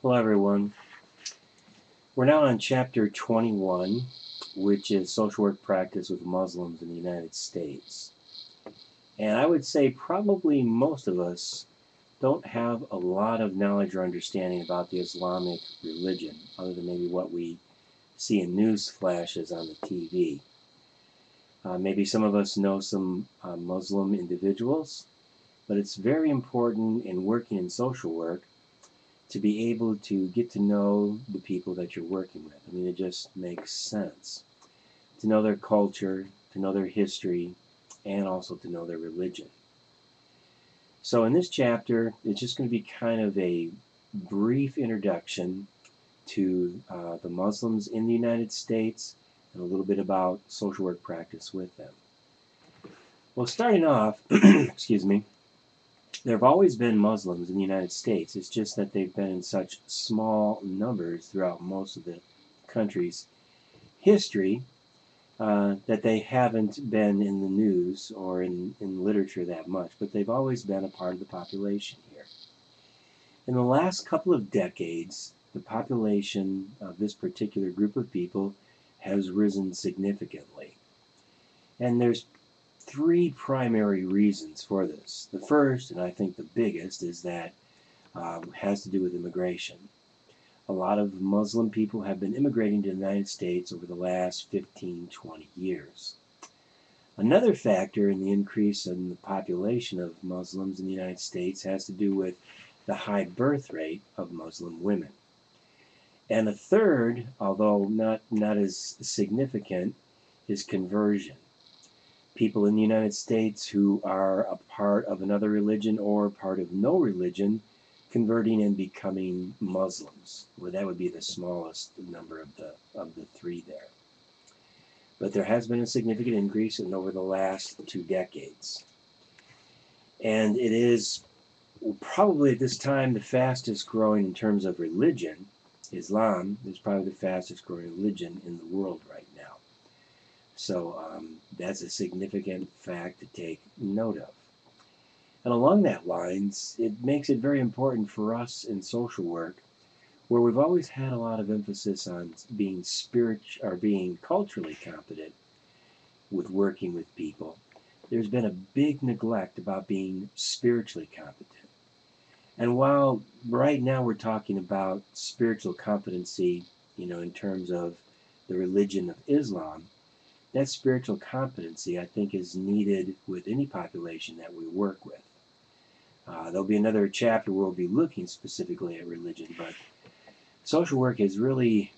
Hello everyone. We're now on chapter 21, which is social work practice with Muslims in the United States. And I would say probably most of us don't have a lot of knowledge or understanding about the Islamic religion, other than maybe what we see in news flashes on the TV. Maybe some of us know some Muslim individuals, but it's very important in working in social work to be able to get to know the people that you're working with. I mean, it just makes sense. To know their culture, to know their history, and also to know their religion. So in this chapter, it's just going to be kind of a brief introduction to the Muslims in the United States and a little bit about social work practice with them. Well, starting off, excuse me, there have always been Muslims in the United States. It's just that they've been in such small numbers throughout most of the country's history that they haven't been in the news or in literature that much, but they've always been a part of the population here. In the last couple of decades, the population of this particular group of people has risen significantly. And there's three primary reasons for this. The first, and I think the biggest, is that has to do with immigration. A lot of Muslim people have been immigrating to the United States over the last 15, 20 years. Another factor in the increase in the population of Muslims in the United States has to do with the high birth rate of Muslim women. And a third, although not as significant, is conversion. People in the United States who are a part of another religion or part of no religion converting and becoming Muslims. Well, that would be the smallest number of the three there. But there has been a significant increase in over the last 2 decades. And it is probably at this time the fastest growing in terms of religion. Islam is probably the fastest growing religion in the world right now. So that's a significant fact to take note of. And along that lines, it makes it very important for us in social work, where we've always had a lot of emphasis on being spiritual or being culturally competent with working with people. There's been a big neglect about being spiritually competent. And while right now we're talking about spiritual competency, in terms of the religion of Islam, that spiritual competency, I think, is needed with any population that we work with. There'll be another chapter where we'll be looking specifically at religion, but social work has really,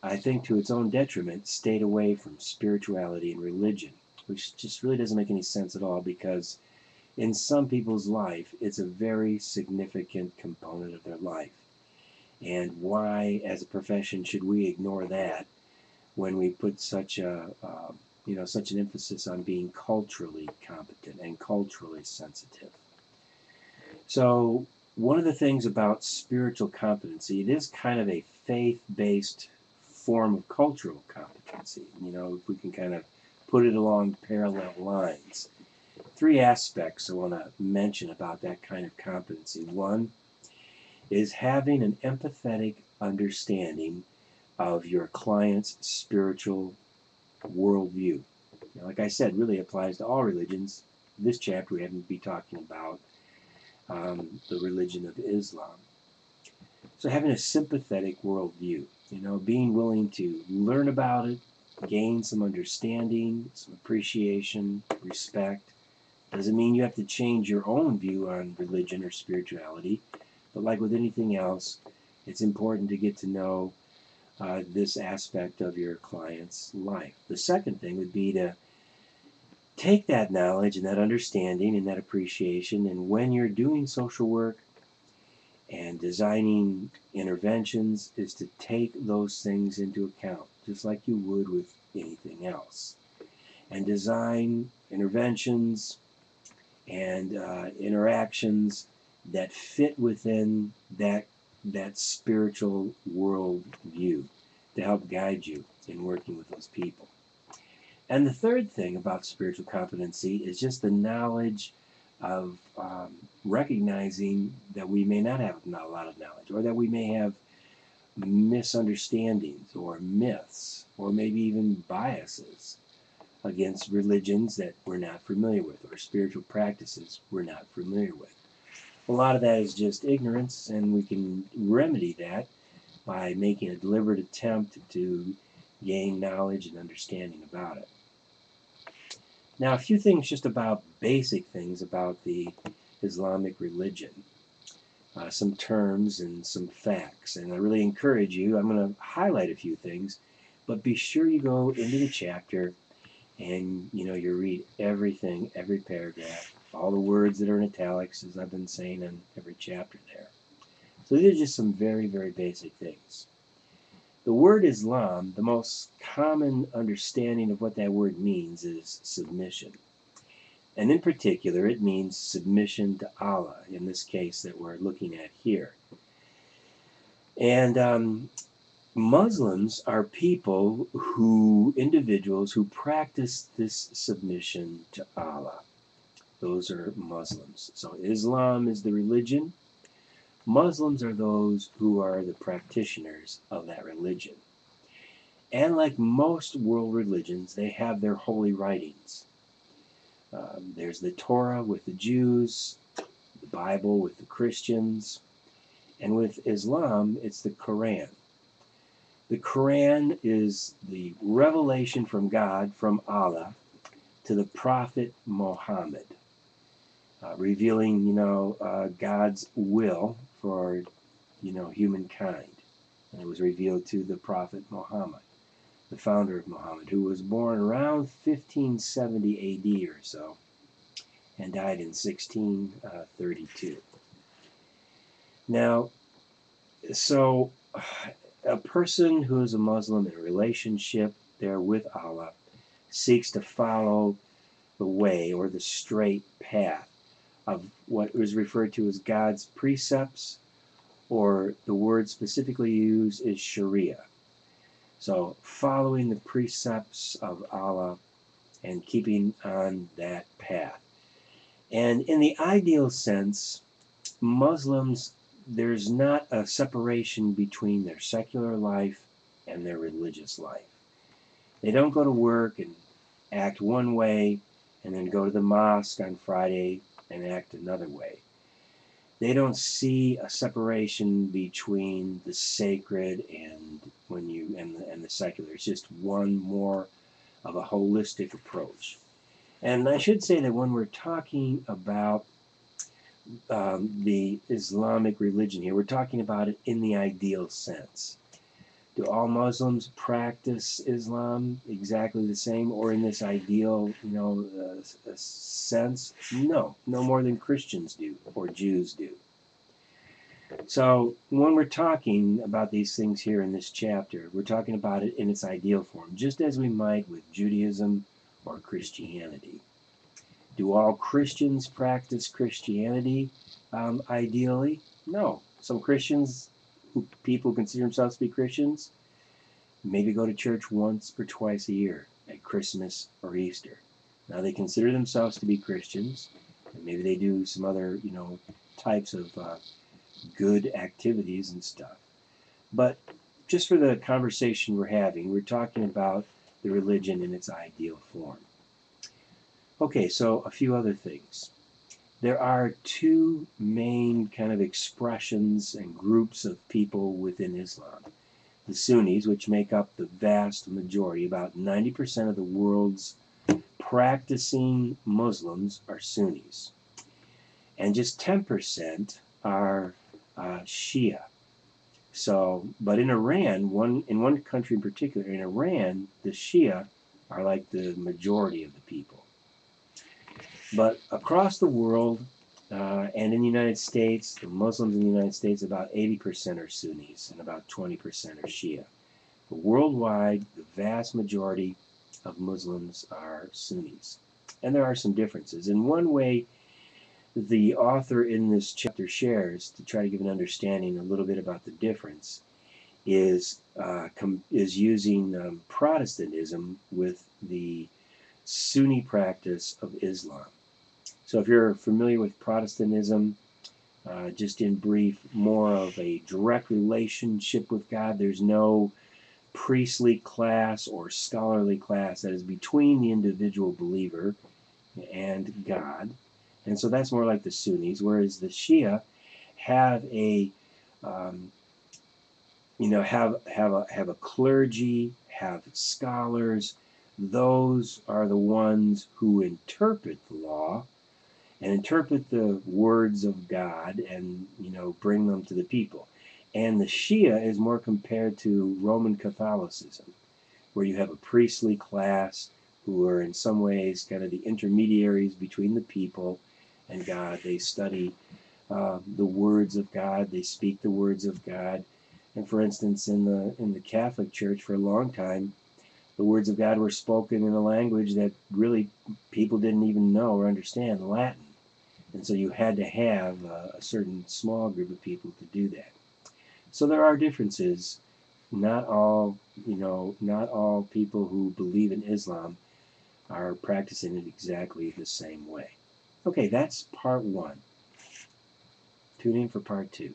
I think, to its own detriment, stayed away from spirituality and religion, which just really doesn't make any sense at all, because in some people's life, it's a very significant component of their life. And why, as a profession, should we ignore that when we put such an emphasis on being culturally competent and culturally sensitive? So one of the things about spiritual competency, it is kind of a faith-based form of cultural competency. If we can kind of put it along parallel lines. 3 aspects I want to mention about that kind of competency. One is having an empathetic understanding of your client's spiritual worldview. Now, like I said, really applies to all religions. This chapter we happen to be talking about the religion of Islam. So having a sympathetic worldview, being willing to learn about it, gain some understanding, some appreciation, respect. Doesn't mean you have to change your own view on religion or spirituality, but like with anything else, it's important to get to know this aspect of your client's life. The second thing would be to take that knowledge and that understanding and that appreciation, and when you're doing social work and designing interventions, is to take those things into account, just like you would with anything else. And design interventions and interactions that fit within that spiritual world view to help guide you in working with those people. And the third thing about spiritual competency is just the knowledge of recognizing that we may not have a lot of knowledge, or that we may have misunderstandings or myths or maybe even biases against religions that we're not familiar with or spiritual practices we're not familiar with. A lot of that is just ignorance, and we can remedy that by making a deliberate attempt to gain knowledge and understanding about it. Now, a few things just about basic things about the Islamic religion. Some terms and some facts, and I really encourage you, I'm going to highlight a few things, but be sure you go into the chapter and you read everything, every paragraph, all the words that are in italics, as I've been saying in every chapter there. So these are just some very, very basic things. The word Islam, the most common understanding of what that word means is submission. And in particular, it means submission to Allah, in this case that we're looking at here. And Muslims are individuals who practice this submission to Allah. Those are Muslims. So Islam is the religion. Muslims are those who are the practitioners of that religion. And like most world religions, they have their holy writings. There's the Torah with the Jews, the Bible with the Christians, and with Islam, it's the Quran. The Quran is the revelation from God, from Allah, to the Prophet Muhammad, revealing, God's will for, humankind. And it was revealed to the Prophet Muhammad, the founder of Muhammad, who was born around 1570 AD or so, and died in 1632. Now, so a person who is a Muslim in a relationship there with Allah seeks to follow the way or the straight path of what was referred to as God's precepts, or the word specifically used is Sharia. So following the precepts of Allah and keeping on that path. And in the ideal sense, Muslims, there's not a separation between their secular life and their religious life. They don't go to work and act one way and then go to the mosque on Friday and act another way. They don't see a separation between the sacred and the secular. It's just one more of a holistic approach. And I should say that when we're talking about the Islamic religion here, we're talking about it in the ideal sense. Do all Muslims practice Islam exactly the same, or in this ideal, sense? No, no more than Christians do or Jews do. So when we're talking about these things here in this chapter, we're talking about it in its ideal form, just as we might with Judaism or Christianity. Do all Christians practice Christianity ideally? No. Some Christians, people consider themselves to be Christians, maybe go to church once or twice a year at Christmas or Easter. Now they consider themselves to be Christians, and maybe they do some other, types of good activities and stuff. But just for the conversation we're having, we're talking about the religion in its ideal form. Okay, so a few other things. There are two main kind of expressions and groups of people within Islam. The Sunnis, which make up the vast majority, about 90% of the world's practicing Muslims are Sunnis. And just 10% are Shia. So, but in Iran, in one country in particular, in Iran, the Shia are like the majority of the people. But across the world, and in the United States, the Muslims in the United States, about 80% are Sunnis and about 20% are Shia. But worldwide, the vast majority of Muslims are Sunnis. And there are some differences. In one way, the author in this chapter shares, to try to give an understanding a little bit about the difference, is using Protestantism with the Sunni practice of Islam. So if you're familiar with Protestantism, Just in brief, more of a direct relationship with God. There's no priestly class or scholarly class that is between the individual believer and God. And so that's more like the Sunnis, whereas the Shia have a um, have a clergy, have scholars. Those are the ones who interpret the law and interpret the words of God and bring them to the people. And the Shia is more compared to Roman Catholicism, where you have a priestly class who are in some ways kind of the intermediaries between the people and God. They study the words of God. They speak the words of God. And for instance, in the Catholic Church, for a long time, the words of God were spoken in a language that really people didn't even know or understand, Latin. And so you had to have a certain small group of people to do that. So there are differences. Not all, not all people who believe in Islam are practicing it exactly the same way. Okay, that's part one. Tune in for part two.